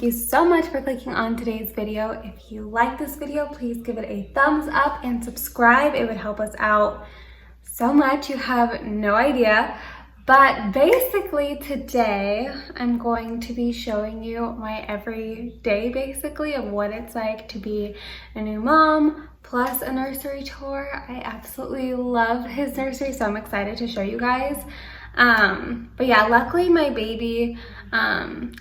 thank you so much for clicking on today's video. If you like this video, please give it a thumbs up and subscribe. It would help us out so much, you have no idea. But basically today, I'm going to be showing you my everyday basically of what it's like to be a new mom plus a nursery tour. I absolutely love his nursery, so I'm excited to show you guys. But yeah, luckily my baby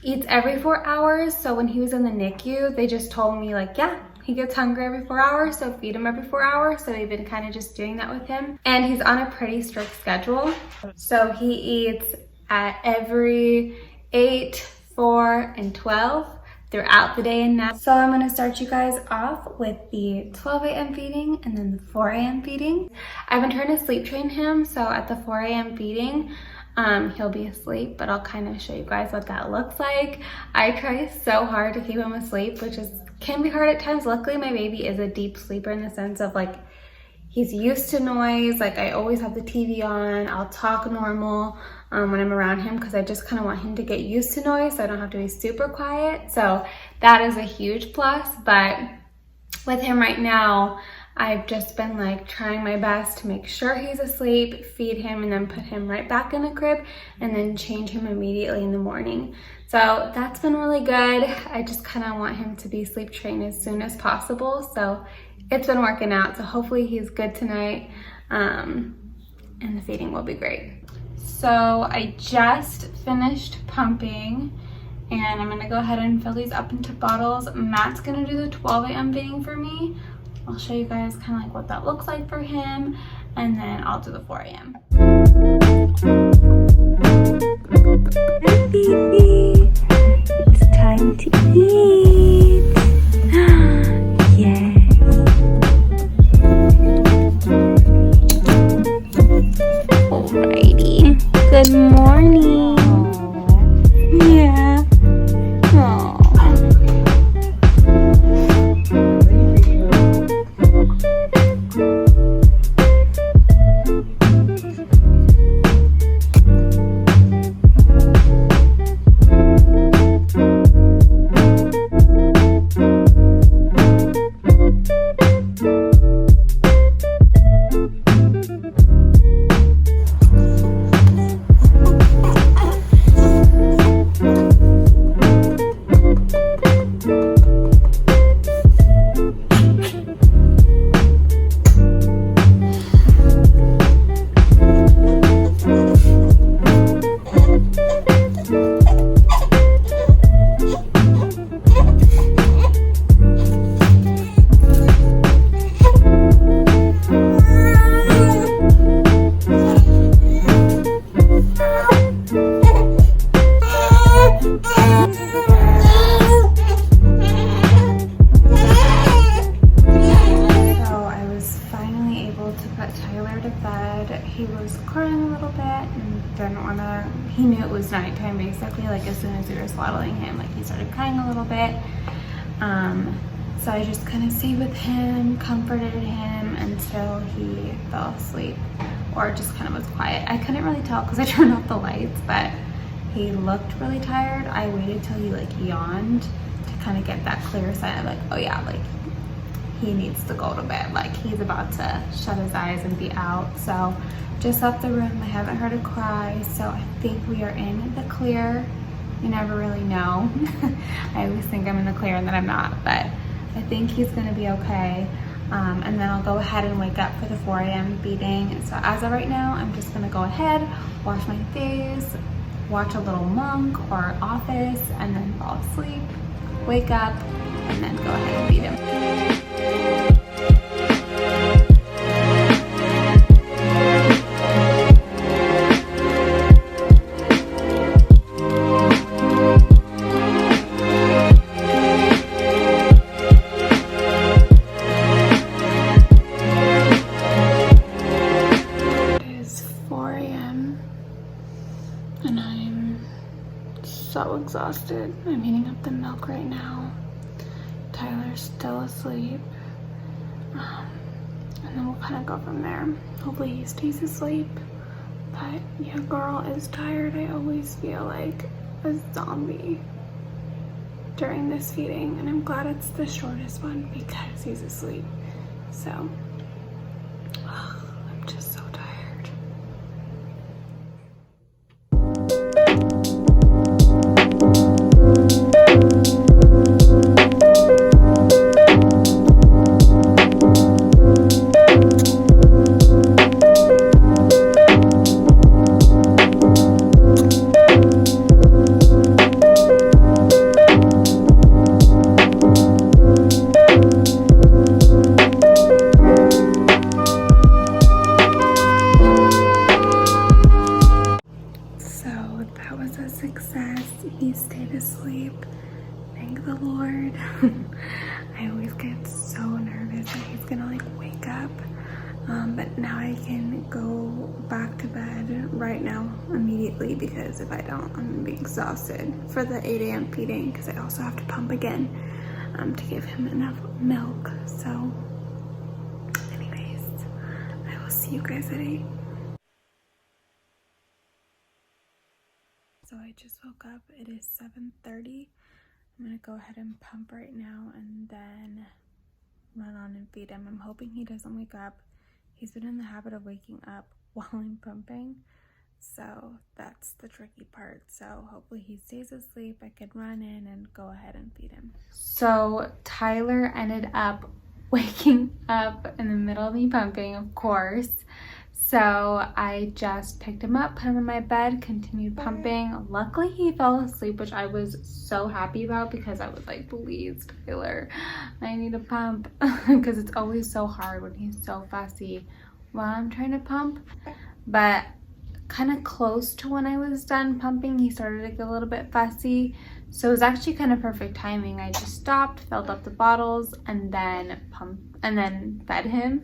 eats every 4 hours. So when he was in the NICU, they just told me like, yeah, he gets hungry every 4 hours, so feed him every 4 hours. So we've been kind of just doing that with him. And he's on a pretty strict schedule. So he eats at every 8, 4, and 12 throughout the day and night. So I'm gonna start you guys off with the 12 a.m. feeding and then the 4 a.m. feeding. I've been trying to sleep train him, so at the 4 a.m. feeding, he'll be asleep, but I'll kind of show you guys what that looks like. I try so hard to keep him asleep, which can be hard at times. Luckily, my baby is a deep sleeper in the sense of like, he's used to noise. Like I always have the TV on. I'll talk normal when I'm around him because I just kind of want him to get used to noise so I don't have to be super quiet. So that is a huge plus. But with him right now, I've just been like trying my best to make sure he's asleep, feed him, and then put him right back in the crib and then change him immediately in the morning. So that's been really good. I just kind of want him to be sleep trained as soon as possible. So it's been working out. So hopefully he's good tonight and the feeding will be great. So I just finished pumping and I'm gonna go ahead and fill these up into bottles. Matt's gonna do the 12 a.m. feeding for me. I'll show you guys kind of like what that looks like for him, and then I'll do the 4 a.m. Hi, baby. It's time to eat. Yes. Alrighty. Good morning. Yeah. Oh. He was crying a little bit and didn't want to, he knew it was nighttime basically, like as soon as we were swaddling him, like he started crying a little bit. So I just kind of stayed with him, comforted him until he fell asleep or just kind of was quiet. I couldn't really tell because I turned off the lights, but he looked really tired. I waited till he like yawned to kind of get that clear sign of like, oh yeah, like he needs to go to bed, like he's about to shut his eyes and be out. So just left the room. I haven't heard a cry, so I think we are in the clear. You never really know. I always think I'm in the clear and then I'm not, but I think he's gonna be okay. And then I'll go ahead and wake up for the 4 a.m. feeding. So as of right now, I'm just gonna go ahead, wash my face, watch a little Monk or Office, and then fall asleep, wake up, and then go ahead and feed him. And I'm so exhausted. I'm heating up the milk right now. Tyler's still asleep. And then we'll kind of go from there. Hopefully he stays asleep. But your girl is tired. I always feel like a zombie. during this feeding, and I'm glad it's the shortest one because he's asleep. So, I'm just so tired. He stayed asleep. Thank the Lord. I always get so nervous that he's gonna like wake up. But now I can go back to bed right now immediately, because if I don't, I'm gonna be exhausted for the 8 a.m. feeding, because I also have to pump again to give him enough milk. So anyways, I will see you guys at 8. So I just woke up. It is 7:30. I'm gonna go ahead and pump right now and then run on and feed him. I'm hoping he doesn't wake up. He's been in the habit of waking up while I'm pumping, so that's the tricky part. So hopefully he stays asleep. I could run in and go ahead and feed him. So Tyler ended up waking up in the middle of me pumping, of course. So I just picked him up, put him in my bed, continued pumping. Luckily he fell asleep, which I was so happy about, because I was like, please Tyler, I need a pump, because it's always so hard when he's so fussy while I'm trying to pump. But kind of close to when I was done pumping, he started to get a little bit fussy. So it was actually kind of perfect timing. I just stopped, filled up the bottles, and then fed him.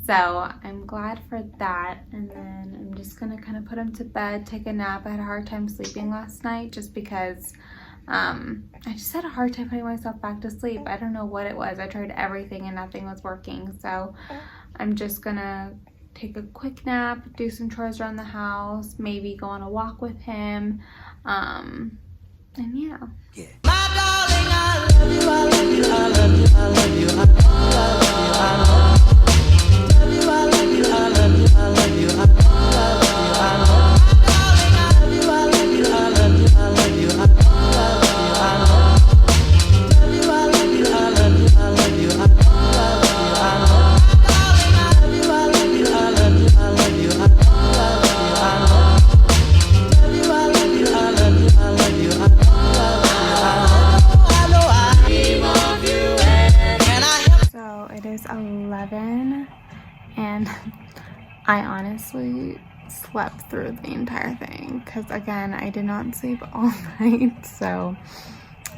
So I'm glad for that. And then I'm just gonna kind of put him to bed, take a nap. I had a hard time sleeping last night just because I just had a hard time putting myself back to sleep. I don't know what it was. I tried everything and nothing was working. So I'm just gonna take a quick nap, do some chores around the house, maybe go on a walk with him. And yeah. My darling, I love you, I love you, I love you, I love you, I love you, I love you. So it is 11 and I honestly slept through the entire thing because, again, I did not sleep all night. So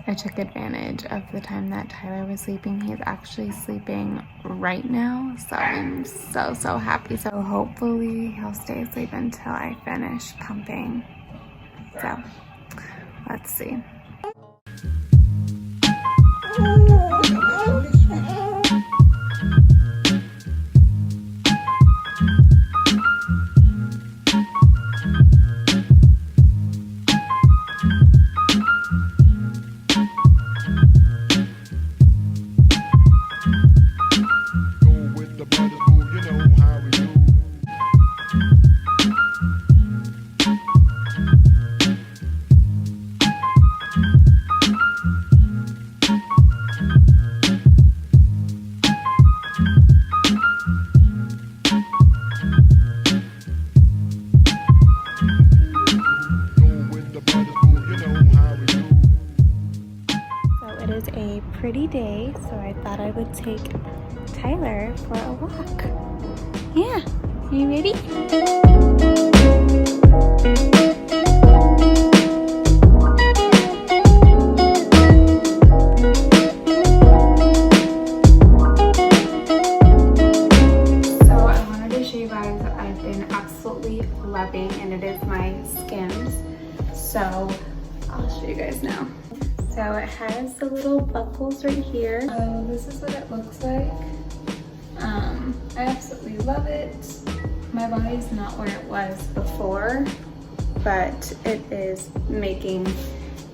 I took advantage of the time that Tyler was sleeping. He's actually sleeping right now. So I'm so happy. So hopefully he'll stay asleep until I finish pumping. So let's see. Pretty day, so I thought I would take Tyler for a walk. Yeah, are you ready? So I wanted to show you guys what I've been absolutely loving, and it is my Skims. So I'll show you guys now. So it has the little buckles right here. So this is what it looks like. I absolutely love it. My body's not where it was before, but it is making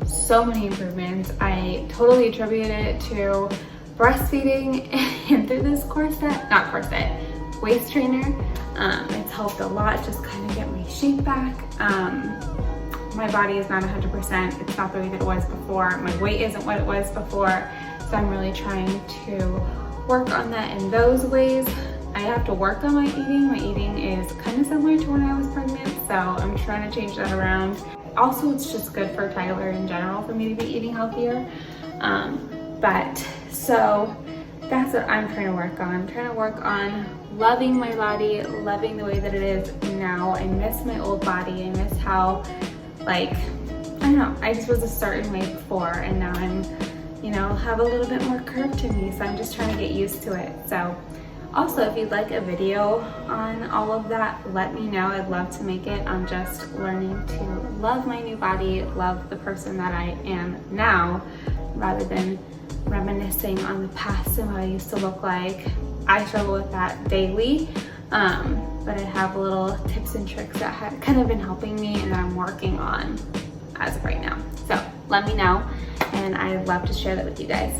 so many improvements. I totally attribute it to breastfeeding and through this waist trainer. It's helped a lot, just kind of get my shape back. My body is not 100%. It's not the way that it was before. My weight isn't what it was before. So I'm really trying to work on that in those ways. I have to work on my eating. My eating is kind of similar to when I was pregnant, so I'm trying to change that around. Also, it's just good for Tyler in general for me to be eating healthier. So that's what I'm trying to work on. I'm trying to work on loving my body, loving the way that it is now. I miss my old body. I miss how, like, I don't know, I just was a certain way before, and now I'm, you know, have a little bit more curve to me, so I'm just trying to get used to it. So also, if you'd like a video on all of that, let me know. I'd love to make it. I'm just learning to love my new body, love the person that I am now, rather than reminiscing on the past and what I used to look like. I struggle with that daily, but I have little tips and tricks that have kind of been helping me and that I'm working on as of right now. So let me know, and I'd love to share that with you guys.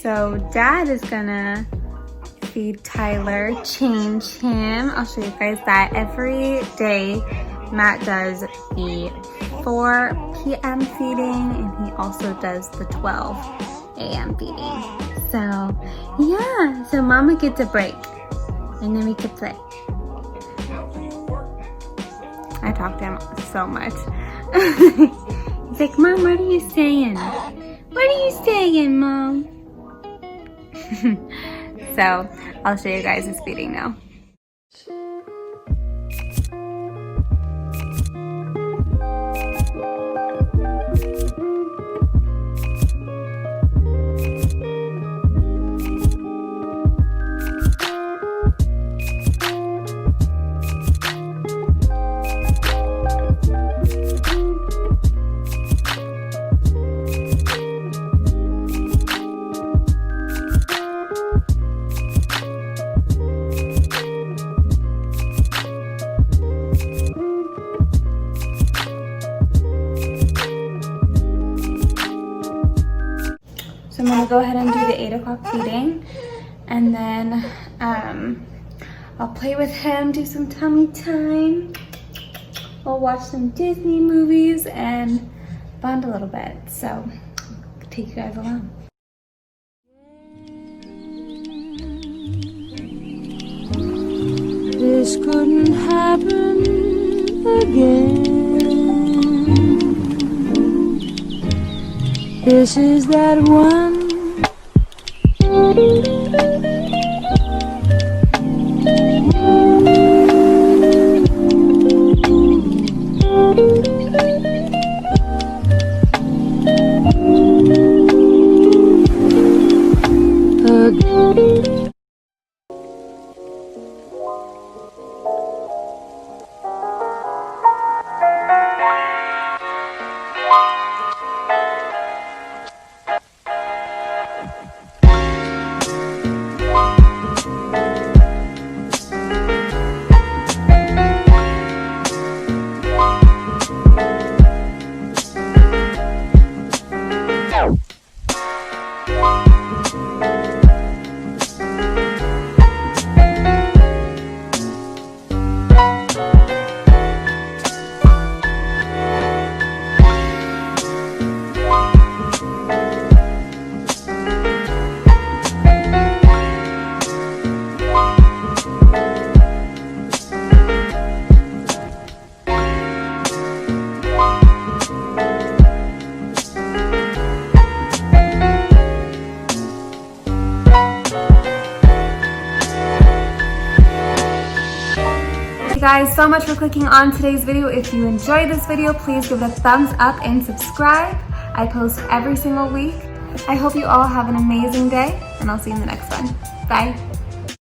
So Dad is gonna feed Tyler, change him. I'll show you guys that every day. Matt does the 4 p.m. feeding, and he also does the 12 a.m. feeding. So yeah, so Mama gets a break, and then we can play. I talk to him so much. He's like, Mom, what are you saying? What are you saying, Mom? So I'll show you guys his feeding now. So I'm gonna go ahead and do the 8 o'clock feeding, and then I'll play with him, do some tummy time. We'll watch some Disney movies and bond a little bit. So I'll take you guys along. This couldn't happen again. This is that one. Guys, so much for clicking on today's video. If you enjoyed this video, please give it a thumbs up and subscribe. I post every single week. I hope you all have an amazing day, and I'll see you in the next one. Bye.